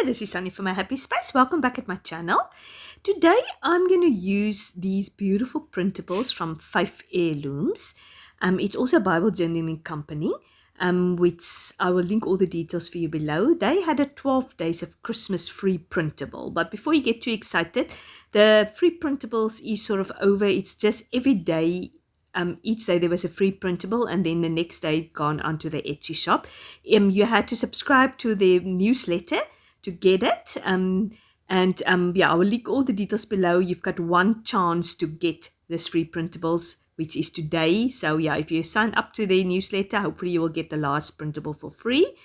this is Sonja from My Happy Space. Welcome back at my channel. Today I'm going to use these beautiful printables from Faith Heirlooms. It's also a Bible journaling company, which I will link all the details for you below. They had a 12 days of Christmas free printable. But before you get too excited, the free printables is sort of over. It's just every day. Each day there was a free printable, and then the next day it gone onto the Etsy shop. You had to subscribe to their newsletter to get it. Yeah, I will link all the details below. You've got one chance to get this free printables, which is today. So yeah, if you sign up to their newsletter, hopefully you will get the last printable for free.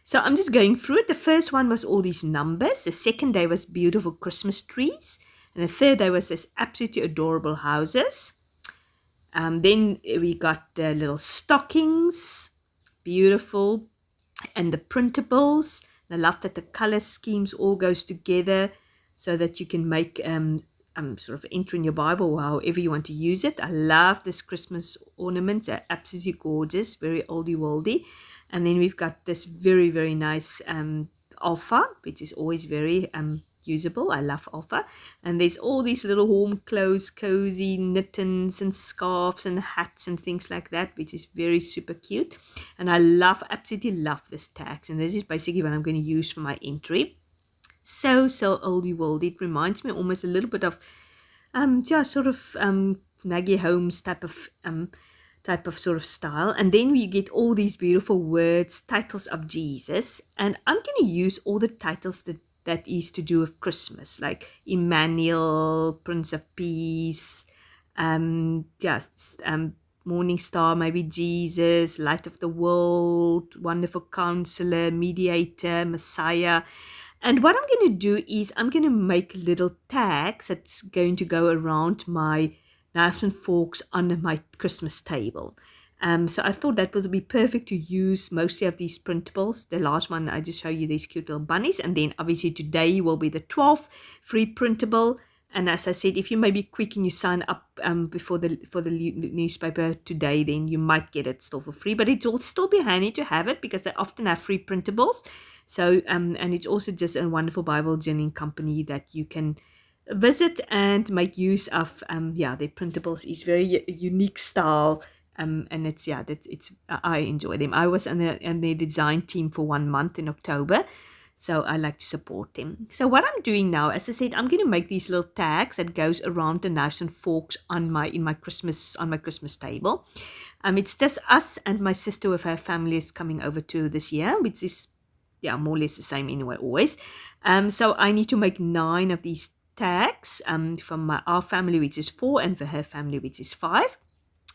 So I'm just going through it. The first one was all these numbers. The second day was beautiful Christmas trees. And the third day was this absolutely adorable houses. Then we got the little stockings, beautiful, and the printables. And I love that the color schemes all goes together so that you can make sort of enter in your Bible or however you want to use it. I love this Christmas ornaments. They're absolutely gorgeous, very oldie worldy. And then we've got this very, very nice alpha, which is always very usable. I love alpha. And there's all these little home clothes, cozy knittings and scarves and hats and things like that, which is very super cute. And I absolutely love this tags. And this is basically what I'm going to use for my entry. So oldie world. It reminds me almost a little bit of sort of Maggie Holmes type of sort of style. And then we get all these beautiful words, titles of Jesus. And I'm going to use all the titles that is to do with Christmas, like Emmanuel, Prince of Peace, Morning Star, maybe Jesus, Light of the World, Wonderful Counselor, Mediator, Messiah. And what I'm going to do is I'm going to make little tags that's going to go around my knives and forks on my Christmas table. So I thought that would be perfect to use mostly of these printables. The last one, I just show you these cute little bunnies. And then obviously today will be the 12th free printable. And as I said, if you may be quick and you sign up for the newspaper today, then you might get it still for free. But it will still be handy to have it because they often have free printables. So, and it's also just a wonderful Bible journaling company that you can visit and make use of. Their printables is very unique style. And I enjoy them. I was on the design team for 1 month in October, so I like to support them. So what I'm doing now, as I said, I'm going to make these little tags that goes around the knives and forks on my Christmas table. It's just us and my sister with her family is coming over to this year, which is more or less the same anyway always. So I need to make 9 of these tags from our family, which is 4, and for her family, which is 5.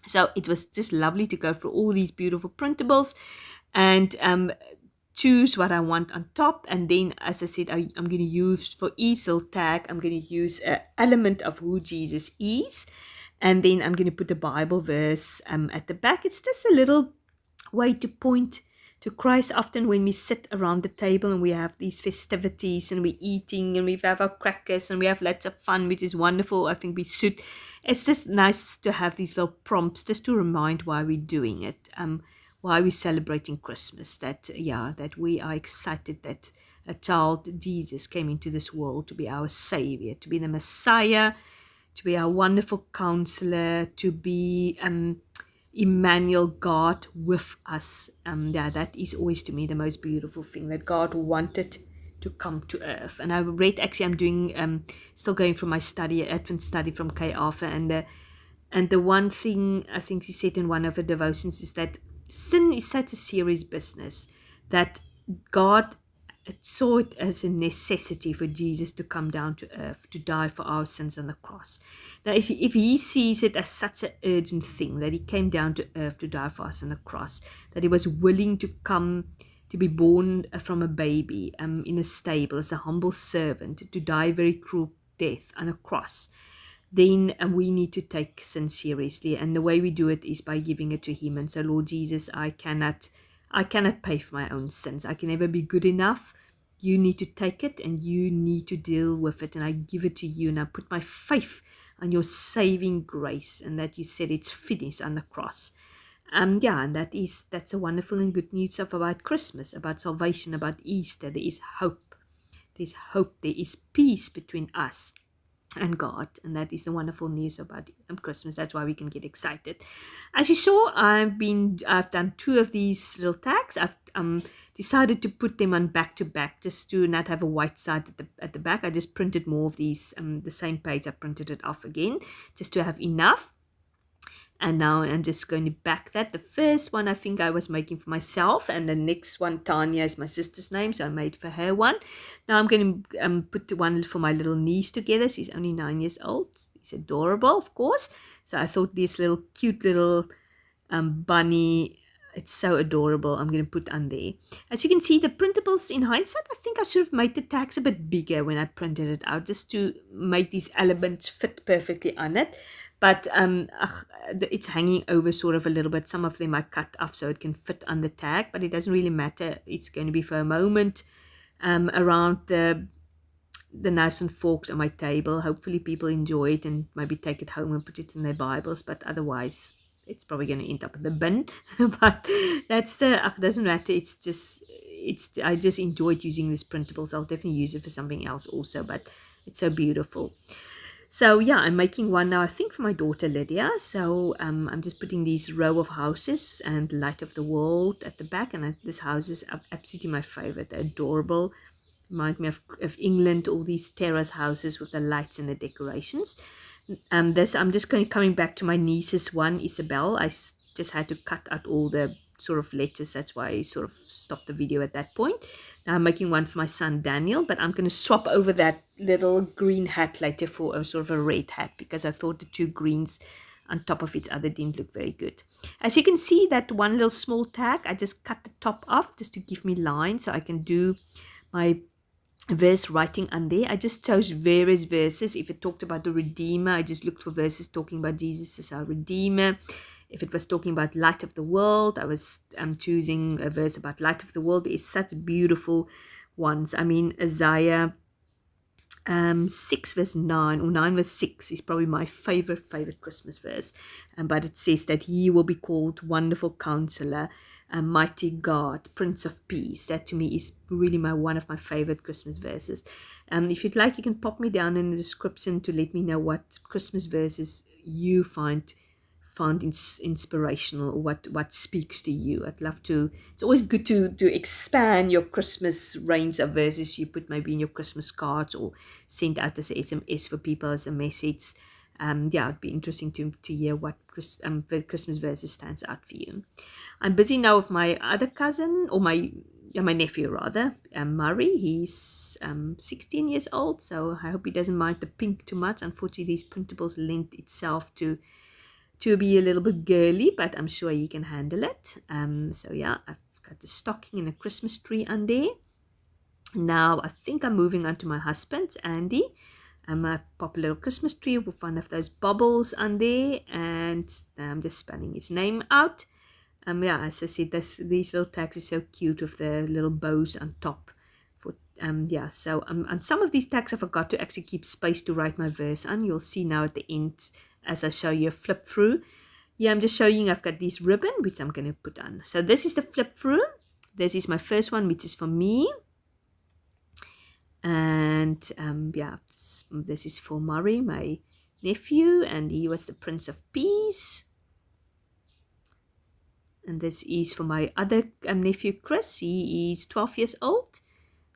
So it was just lovely to go through all these beautiful printables and choose what I want on top. And then, as I said, I'm going to use for each little tag, I'm going to use an element of who Jesus is. And then I'm going to put the Bible verse at the back. It's just a little way to point to Christ. Often when we sit around the table and we have these festivities and we're eating and we have our crackers and we have lots of fun, which is wonderful. I think we should. It's just nice to have these little prompts just to remind why we're doing it, why we're celebrating Christmas, that we are excited that a child, Jesus, came into this world to be our Savior, to be the Messiah, to be our wonderful counselor, to be Emmanuel, God with us. That is always to me the most beautiful thing, that God wanted to come to earth. And I read, actually I'm doing still going through my Advent study from Kay Arthur, and the one thing I think she said in one of her devotions is that sin is such a serious business that God saw it as a necessity for Jesus to come down to earth to die for our sins on the cross. Now, if he sees it as such an urgent thing that he came down to earth to die for us on the cross, that he was willing to come to be born from a baby in a stable as a humble servant, to die a very cruel death on a cross, then we need to take sin seriously. And the way we do it is by giving it to him. And so, Lord Jesus, I cannot pay for my own sins. I can never be good enough. You need to take it and you need to deal with it. And I give it to you, and I put my faith on your saving grace, and that you said it's finished on the cross. And that's a wonderful and good news of about Christmas, about salvation, about Easter. There is hope. there's hope, there is peace between us and God, and that is the wonderful news about Christmas. That's why we can get excited. As you saw, I've done two of these little tags. I've decided to put them on back to back, just to not have a white side at the back. I just printed more of these, the same page. I printed it off again, just to have enough. And now I'm just going to back that. The first one I think I was making for myself, and the next one, Tanya, is my sister's name, so I made for her one. Now I'm going to put the one for my little niece together. She's only 9 years old. She's adorable, of course. So I thought this little cute little bunny, it's so adorable, I'm going to put on there. As you can see, the printables, in hindsight, I think I should have made the tags a bit bigger when I printed it out, just to make these elements fit perfectly on it. But it's hanging over sort of a little bit. Some of them I cut off so it can fit on the tag, but it doesn't really matter. It's going to be for a moment around the knives and forks on my table. Hopefully people enjoy it and maybe take it home and put it in their Bibles, but otherwise it's probably going to end up in the bin. But that's doesn't matter. I just enjoyed using these printables. I'll definitely use it for something else also, but it's so beautiful. So yeah, I'm making one now, I think, for my daughter Lydia. So I'm just putting these row of houses and light of the world at the back. And this house is absolutely my favorite. They're adorable. Remind me of England, all these terrace houses with the lights and the decorations. I'm just coming back to my niece's one, Isabel. I just had to cut out all the sort of letters. That's why I sort of stopped the video at that point. Now I'm making one for my son Daniel, but I'm going to swap over that little green hat later for a sort of a red hat, because I thought the two greens on top of each other didn't look very good. As you can see, that one little small tag, I just cut the top off just to give me lines so I can do my verse writing on there. I just chose various verses. If it talked about the Redeemer, I just looked for verses talking about Jesus as our Redeemer. If it was talking about light of the world, I was choosing a verse about light of the world. There is such beautiful ones. I mean, Isaiah 6 verse 9 or 9 verse 6 is probably my favorite Christmas verse. But it says that he will be called Wonderful Counselor, Mighty God, Prince of Peace. That to me is really one of my favorite Christmas verses. If you'd like, you can pop me down in the description to let me know what Christmas verses you found inspirational, or what speaks to you. I'd love to. It's always good to expand your Christmas range of verses you put maybe in your Christmas cards or send out as a SMS for people as a message. It'd be interesting to hear what Christmas verses stands out for you. I'm busy now with my other cousin, or my nephew rather, Murray. He's 16 years old, so I hope he doesn't mind the pink too much. Unfortunately, these printables lend itself to be a little bit girly, but I'm sure he can handle it. So yeah, I've got the stocking and a Christmas tree on there. Now I think I'm moving on to my husband, Andy. I pop a little Christmas tree with one of those bubbles on there, and I'm just spelling his name out. As I said, these little tags are so cute with the little bows on top. So on some of these tags I forgot to actually keep space to write my verse on. You'll see now at the end as I show you a flip through. Yeah, I'm just showing I've got this ribbon which I'm going to put on. So this is the flip through. This is my first one, which is for me. And this is for Murray, my nephew, and he was the Prince of Peace. And this is for my other nephew, Chris. He is 12 years old.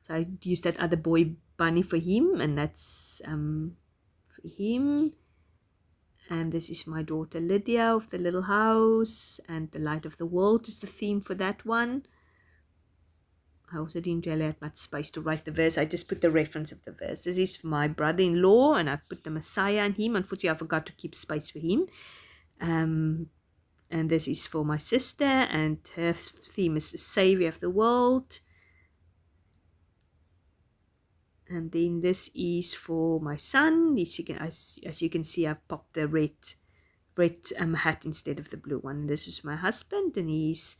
So I used that other boy bunny for him, and that's for him. And this is my daughter Lydia of the little house, and the light of the world is the theme for that one. I also didn't really have much space to write the verse. I just put the reference of the verse. This is for my brother-in-law, and I put the Messiah on him. Unfortunately, I forgot to keep space for him. And this is for my sister, and her theme is the Savior of the world. And then this is for my son. As you can see, I've popped the red hat instead of the blue one. This is my husband, and his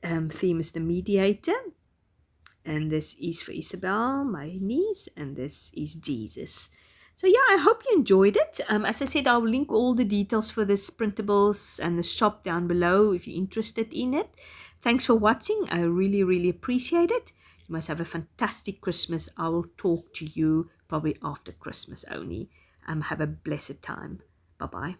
theme is the Mediator. And this is for Isabel, my niece, and this is Jesus. So yeah, I hope you enjoyed it. As I said, I'll link all the details for this printables and the shop down below if you're interested in it. Thanks for watching. I really appreciate it. You must have a fantastic Christmas. I will talk to you probably after Christmas only. Have a blessed time. Bye bye.